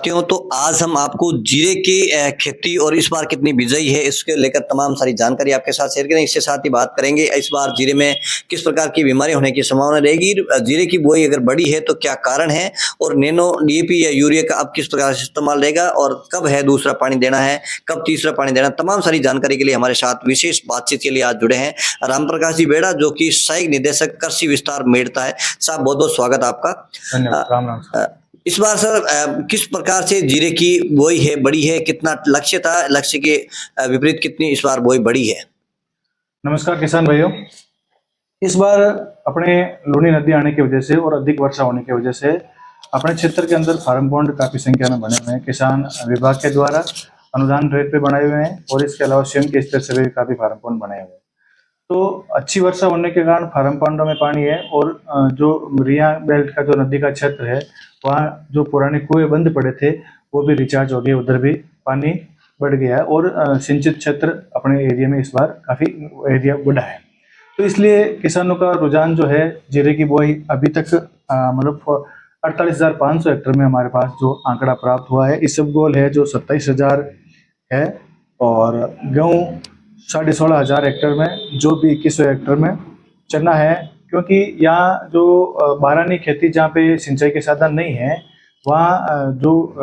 क्यों तो आज हम आपको जीरे की खेती और इस बार कितनी बिजाई है इसके लेकर तमाम सारी जानकारी आपके साथ शेयर करेंगे। इसके साथ ही बात करेंगे इस बार जीरे में किस प्रकार की बीमारी होने की संभावना रहेगी, जीरे की बुआई अगर बड़ी है तो क्या कारण है, और नैनो डीएपी या यूरिया का अब किस प्रकार से इस्तेमाल रहेगा, और कब है दूसरा पानी देना है, कब तीसरा पानी देना। तमाम सारी जानकारी के लिए हमारे साथ विशेष बातचीत के लिए आज जुड़े हैं राम प्रकाश जी बेड़ा, जो कि सहायक निदेशक कृषि विस्तार मेड़ता है। साहब बहुत बहुत स्वागत आपका। धन्यवाद। राम राम। इस बार सर किस प्रकार से जीरे की बोई है, बड़ी है, कितना लक्ष्य था, लक्ष्य के विपरीत कितनी इस बार बोई बड़ी है? नमस्कार किसान भाइयों। इस बार अपने लूनी नदी आने की वजह से और अधिक वर्षा होने की वजह से अपने क्षेत्र के अंदर फार्म पॉन्ड काफी संख्या में बने हुए हैं। किसान विभाग के द्वारा अनुदान रेट पे बनाए हुए हैं और इसके अलावा स्वयं के स्तर से भी काफी फार्म पॉन्ड बनाए हुए हैं। तो अच्छी वर्षा होने के कारण फार्म पॉन्डों में पानी है और जो रिया बेल्ट का जो नदी का क्षेत्र है वहाँ जो पुराने कुएं बंद पड़े थे वो भी रिचार्ज हो गए, उधर भी पानी बढ़ गया है और सिंचित क्षेत्र अपने एरिया में इस बार काफी एरिया बढ़ा है। तो इसलिए किसानों का रुझान जो है जीरे की बुआई अभी तक मतलब 48,500 हेक्टेयर में हमारे पास जो आंकड़ा प्राप्त हुआ है। इसबगोल है जो 27,000 है और गेहूँ 16,500 हेक्टेयर में, जो भी 2100 हेक्टेयर में चना है। क्योंकि यहाँ जो बारानी खेती जहाँ पे सिंचाई के साधन नहीं है वहाँ जो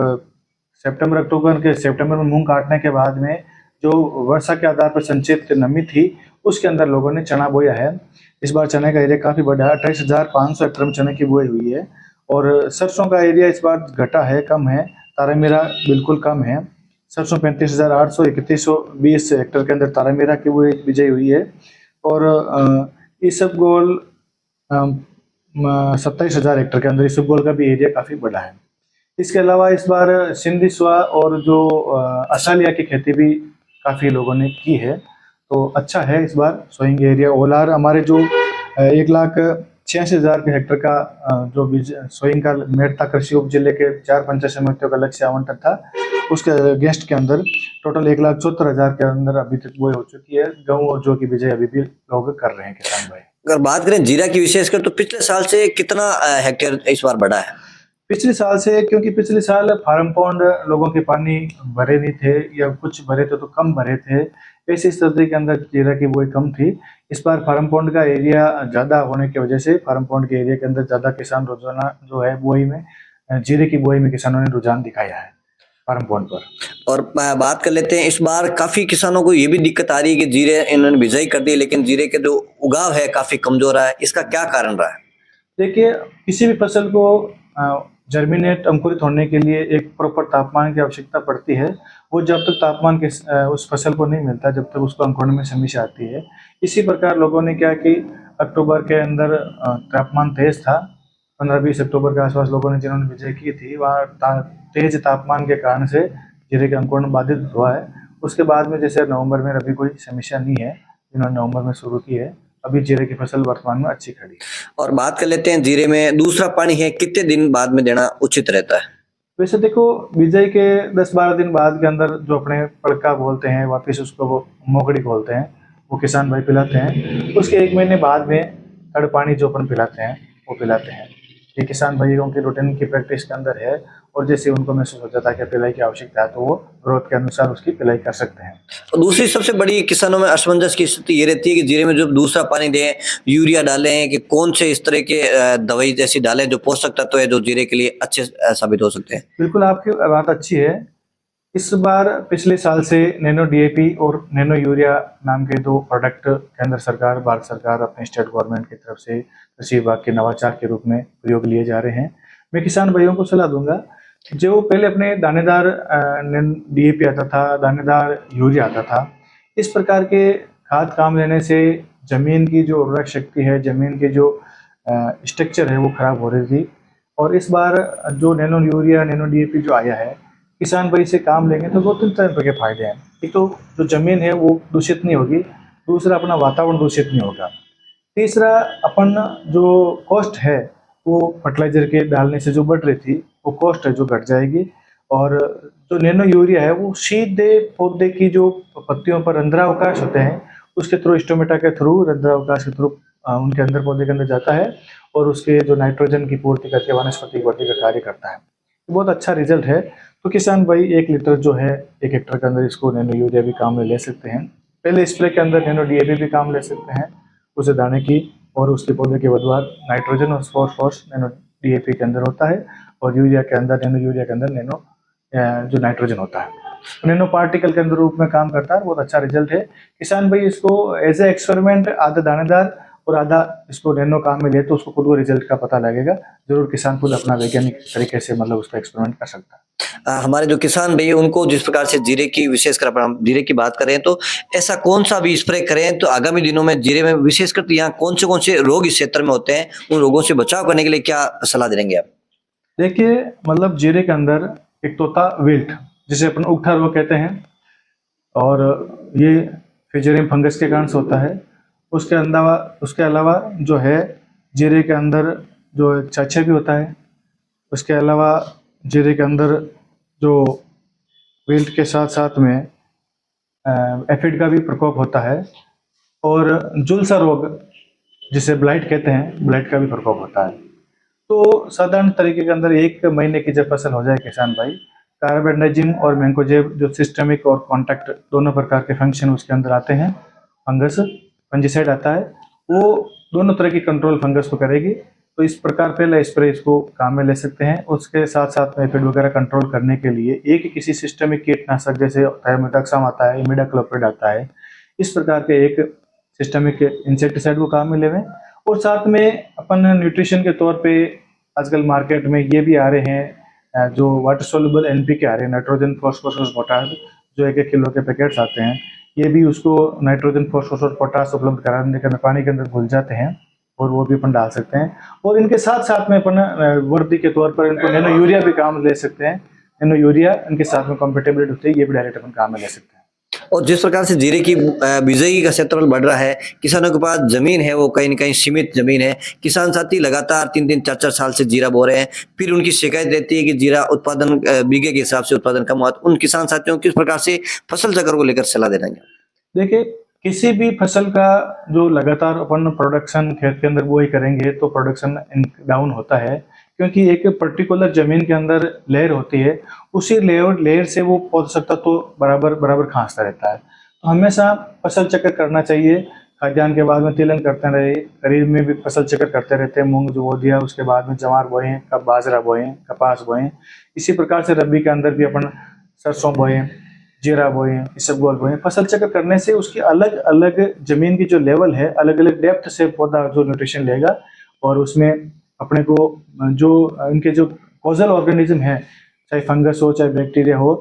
सितंबर में मूंग काटने के बाद में जो वर्षा के आधार पर संचित नमी थी उसके अंदर लोगों ने चना बोया है। इस बार चने का एरिया काफ़ी बड़ा है, 28,500 हेक्टेयर में चने की बुआई हुई है। और सरसों का एरिया इस बार घटा है, कम है। तारामीरा बिल्कुल कम है। सरसों 35,800 3120 हेक्टेयर के अंदर तारामीरा की बुआई बिजाई हुई है। और इसबगोल 27,000 हेक्टेयर के अंदर इसबगोल का भी एरिया काफ़ी बड़ा है। इसके अलावा इस बार सिंधी सुहा और जो असालिया की खेती भी काफ़ी लोगों ने की है, तो अच्छा है इस बार सोइंग एरिया। ओलार हमारे जो 1,86,000 के हेक्टेयर का जो बीज सोइंग का मेड़ता कृषि उप जिले के 4 पंचायत समितियों का लक्ष्य आवंटन था, उसके अगेंस्ट के अंदर टोटल 1,74,000 के अंदर अभी तक बुआई हो चुकी है। गेहूँ और जौ की बिजाई अभी भी लोग कर रहे हैं किसान भाई। अगर बात करें जीरा की विशेषकर तो पिछले साल से कितना हेक्टेयर इस बार बढ़ा है? पिछले साल से, क्योंकि पिछले साल फार्म पॉन्ड लोगों के पानी भरे नहीं थे या कुछ भरे थे तो कम भरे थे, ऐसी स्थिति के अंदर जीरा की बुआई कम थी। इस बार फार्म पॉन्ड का एरिया ज़्यादा होने की वजह से फार्म पॉन्ड के एरिया के अंदर ज़्यादा किसान रोजाना जो है बुआई में, जीरे की बुआई में किसानों ने रुझान दिखाया है फार्म पॉन्ड पर। और बात कर लेते हैं, इस बार काफी किसानों को ये भी दिक्कत आ रही है कि जीरे इन्होंने बिजाई कर दी लेकिन जीरे के जो उगाव है काफी कमजोर रहा है, इसका क्या कारण रहा है? देखिए, किसी भी फसल को जर्मिनेट अंकुरित होने के लिए एक प्रॉपर तापमान की आवश्यकता पड़ती है। वो जब तक तापमान के उस फसल को नहीं मिलता जब तक उसको अंकुरने में समस्या आती है। इसी प्रकार लोगों ने क्या कि अक्टूबर के अंदर तापमान तेज था, 15-20 अक्टूबर के आसपास लोगों ने जिन्होंने बिजाई की थी वहाँ तेज तापमान के कारण से जीरे का अंकुरण बाधित हुआ है। उसके बाद में जैसे नवंबर में अभी कोई समस्या नहीं है, जिन्होंने नवंबर में शुरू की है, अभी जीरे की फसल वर्तमान में अच्छी खड़ी है। और बात कर लेते हैं जीरे में दूसरा पानी है कितने दिन बाद में देना उचित रहता है? वैसे देखो, बिजाई के 10-12 दिन बाद के अंदर जो अपने पड़का बोलते हैं, वापस उसको वो मोगड़ी बोलते हैं, वो किसान भाई पिलाते हैं। उसके 1 महीने बाद में तड़ पानी जो अपन पिलाते हैं वो पिलाते हैं। ये किसान भाइयों की रूटीन की प्रैक्टिस के अंदर है और जैसे उनको महसूस हो जाता है कि पिलाई की आवश्यकता है तो वो ग्रोथ के अनुसार उसकी पिलाई कर सकते हैं। और दूसरी सबसे बड़ी किसानों में असमंजस की स्थिति ये रहती है कि जीरे में जो दूसरा पानी दें, यूरिया डालें कि कौन से इस तरह के दवाई जैसी डालें जो पोषक तत्व है जो जीरे के लिए अच्छे साबित हो सकते हैं। बिल्कुल, आपकी बात अच्छी है। इस बार पिछले साल से नैनो डीएपी और नैनो यूरिया नाम के 2 प्रोडक्ट केंद्र सरकार, भारत सरकार अपने स्टेट गवर्नमेंट की तरफ से कृषि विभाग के नवाचार के रूप में प्रयोग लिए जा रहे हैं। मैं किसान भाइयों को सलाह दूंगा, जो पहले अपने दानेदार डीएपी आता था, दानेदार यूरिया आता था, इस प्रकार के खाद काम लेने से जमीन की जो उर्वरक शक्ति है, जमीन के जो स्ट्रक्चर है वो खराब हो रही थी। और इस बार जो नैनो यूरिया, नैनो डीएपी जो आया है, किसान भाई से काम लेंगे तो 2-3 तरह के फायदे हैं। एक तो जो जमीन है वो दूषित नहीं होगी, दूसरा अपना वातावरण दूषित नहीं होगा, तीसरा अपन जो कॉस्ट है वो फर्टिलाइजर के डालने से जो बढ़ रही थी वो कॉस्ट है जो घट जाएगी। और जो नैनो यूरिया है वो सीधे पौधे की जो पत्तियों पर रंध्रावकाश होते हैं उसके थ्रू, स्टोमेटा के थ्रू, रंध्रावकाश के थ्रू उनके अंदर, पौधे के अंदर जाता है और उसके जो नाइट्रोजन की पूर्ति करके वनस्पति वृद्धि का कार्य करता है। बहुत अच्छा रिजल्ट है। तो किसान भाई 1 लीटर जो है 1 हेक्टर के अंदर इसको नैनो यूरिया भी काम में ले सकते हैं। पहले स्प्रे के अंदर नैनो डीएपी भी काम ले सकते हैं, उसे दाने की और उसके पौधे के बदवार नाइट्रोजन और फॉस्फोरस नैनो डीएपी के अंदर होता है, और यूरिया के अंदर नैनो यूरिया के अंदर नैनो जो नाइट्रोजन होता है नैनो पार्टिकल के अंदर रूप में काम करता है। बहुत अच्छा रिजल्ट है। किसान भाई इसको एज ए एक्सपेरिमेंट आधा दानेदार और आधा इसको नैनो काम में ले तो उसको खुद वो रिजल्ट का पता लगेगा। जरूर किसान खुद अपना वैज्ञानिक तरीके से मतलब उसका एक्सपेरिमेंट कर सकता है। हमारे जो किसान भाई उनको जिस प्रकार से जीरे की विशेषकर अगर हम जीरे की बात करें तो ऐसा कौन सा भी स्प्रे करें तो आगामी दिनों में जीरे में विशेषकर तो यहाँ कौन से रोग इस क्षेत्र में होते हैं, उन रोगों से बचाव करने के लिए क्या सलाह देंगे आप? देखिए मतलब जीरे के अंदर एक तो होता विल्ट, जिसे अपन उगठा रोग कहते हैं, और ये फिजरियम फंगस के कारण से होता है। उसके अलावा जो है जीरे के अंदर जो छाछे भी होता है। उसके अलावा जीरे के अंदर जो विल्ट के साथ साथ में एफिड का भी प्रकोप होता है, और झुलसा रोग जिसे ब्लाइट कहते हैं, ब्लाइट का भी प्रकोप होता है। तो साधारण तरीके के अंदर 1 महीने की जब फसल हो जाए किसान भाई, कार्बेंडाजिम और मैंकोजेब जो सिस्टमिक और कॉन्टैक्ट दोनों प्रकार के फंक्शन उसके अंदर आते हैं, फंजीसाइड आता है, वो दोनों तरह की कंट्रोल फंगस को करेगी। तो इस प्रकार पहले स्प्रे इसको काम में ले सकते हैं। उसके साथ साथ में एफिड वगैरह कंट्रोल करने के लिए एक किसी सिस्टमिक कीटनाशक जैसे थायोमेथाक्साम आता है, इमिडाक्लोप्रिड आता है, इस प्रकार के एक सिस्टमिक इंसेक्टिसाइड को काम में लेवें। और साथ में अपन न्यूट्रिशन के तौर पे आजकल मार्केट में ये भी आ रहे हैं जो वाटर सोल्यूबल एनपीके आ रहे हैं, नाइट्रोजन फॉस्फोरस पोटाश, जो 1-1 किलो के पैकेट्स आते हैं। ये भी उसको नाइट्रोजन फॉस्फोरस और पोटाश उपलब्ध कराने के पानी के अंदर घुल जाते हैं, और वो भी अपन डाल सकते हैं। और इनके साथ साथ में अपन वर्दी के तौर पर इनको नैनो यूरिया भी काम ले सकते हैं। नैनो यूरिया इनके साथ में कॉम्पेटेबिलिटी होती है, ये भी डायरेक्ट अपन काम में ले सकते हैं। और जिस प्रकार से जीरे की बिजाई का क्षेत्रफल बढ़ रहा है, किसानों के पास जमीन है वो कहीं न कहीं सीमित जमीन है, किसान साथी लगातार 3-3 4-4 साल से जीरा बो रहे हैं, फिर उनकी शिकायत रहती है कि जीरा उत्पादन बीघे के हिसाब से उत्पादन कम हुआ। तो उन किसान साथियों को किस प्रकार से फसल चक्र को लेकर सलाह देना है? देखिए किसी भी फसल का जो लगातार अपन प्रोडक्शन खेत के अंदर वो ही करेंगे तो प्रोडक्शन डाउन होता है, क्योंकि एक पर्टिकुलर जमीन के अंदर लेयर होती है, उसी लेयर से वो पोषक तत्व तो बराबर खांसता रहता है। तो हमेशा फसल चक्र करना चाहिए। खाद्यान्न के बाद में तिलहन करते रहे, खरीफ में भी फसल चक्र करते रहते हैं। मूंग जो बो दिया उसके बाद में जवार बोए, कब बाजरा बोए, कपास बोए। इसी प्रकार से रबी के अंदर भी अपन सरसों बोए, जीरा बोए, इसबगोल बोए। फसल चक्र करने से उसकी अलग अलग जमीन की जो लेवल है, अलग अलग डेप्थ से पौधा जो न्यूट्रिशन लेगा, और उसमें अपने को जो इनके जो कॉजल ऑर्गेनिज्म है, चाहे फंगस हो चाहे बैक्टीरिया हो,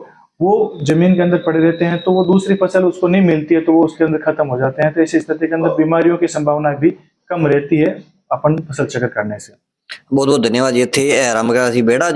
वो जमीन के अंदर पड़े रहते हैं, तो वो दूसरी फसल उसको नहीं मिलती है, तो वो उसके अंदर खत्म हो जाते हैं। तो ऐसी स्थिति के अंदर बीमारियों की संभावना भी कम रहती है अपन फसल चक्र करने से। बहुत बहुत धन्यवाद। ये थे रामप्रकाश जी बेड़ा।